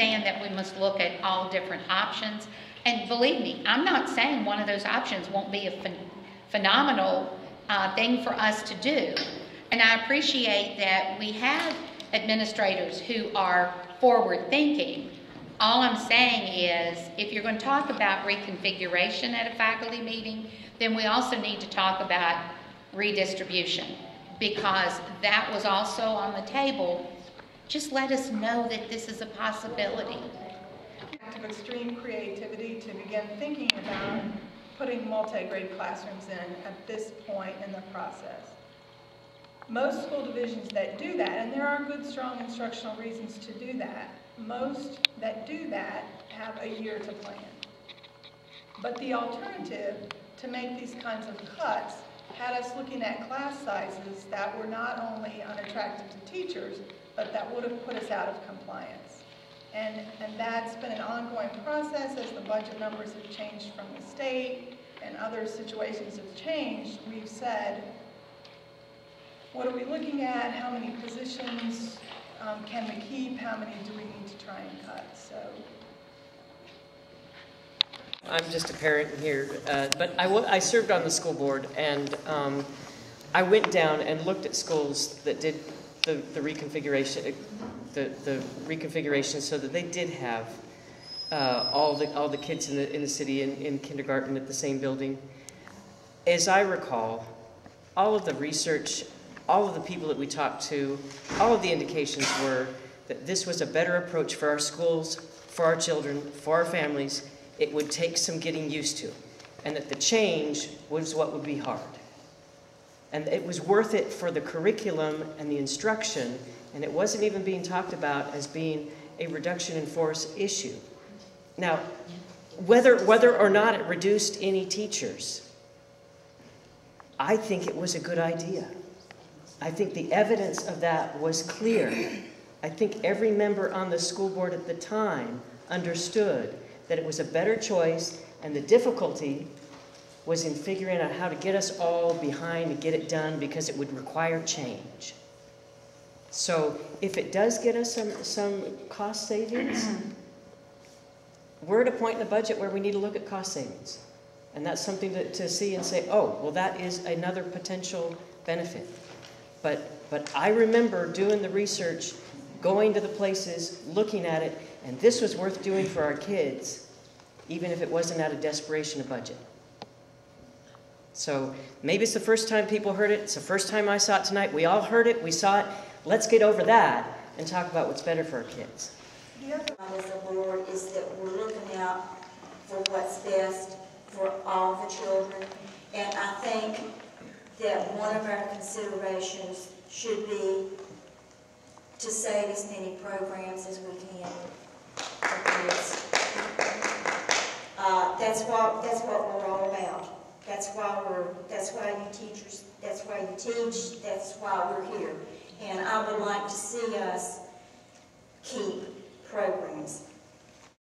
understand that we must look at all different options. And believe me, I'm not saying one of those options won't be a phenomenal thing for us to do. And I appreciate that we have administrators who are forward thinking. All I'm saying is, if you're going to talk about reconfiguration at a faculty meeting, then we also need to talk about redistribution, because that was also on the table. Just let us know that this is a possibility. Of extreme creativity to begin thinking about putting multi-grade classrooms in at this point in the process. Most school divisions that do that, and there are good, strong instructional reasons to do that, most that do that have a year to plan. But the alternative to make these kinds of cuts had us looking at class sizes that were not only unattractive to teachers, but that would have put us out of compliance. And that's been an ongoing process as the budget numbers have changed from the state and other situations have changed. We've said, what are we looking at? How many positions can we keep? How many do we need to try and cut? So, I'm just a parent here, but I served on the school board, and I went down and looked at schools that did the reconfiguration, the reconfiguration, so that they did have all the kids in the city in kindergarten at the same building. As I recall, all of the research, all of the people that we talked to, all of the indications were that this was a better approach for our schools, for our children, for our families. It would take some getting used to, and that the change was what would be hard. And it was worth it for the curriculum and the instruction, and it wasn't even being talked about as being a reduction in force issue. Now, whether or not it reduced any teachers, I think it was a good idea. I think the evidence of that was clear. I think every member on the school board at the time understood that it was a better choice, and the difficulty was in figuring out how to get us all behind and get it done, because it would require change. So if it does get us some cost savings, we're at a point in the budget where we need to look at cost savings. And that's something to see and say, oh, well, that is another potential benefit. But I remember doing the research, going to the places, looking at it, and this was worth doing for our kids, even if it wasn't out of desperation of budget. So maybe it's the first time people heard it. It's the first time I saw it tonight. We all heard it. We saw it. Let's get over that and talk about what's better for our kids. The other one as a board is that we're looking out for what's best for all the children. And I think that one of our considerations should be to save as many programs as we can for kids. That's what we're all about. That's why you teachers, that's why you teach, that's why we're here. And I would like to see us keep programs.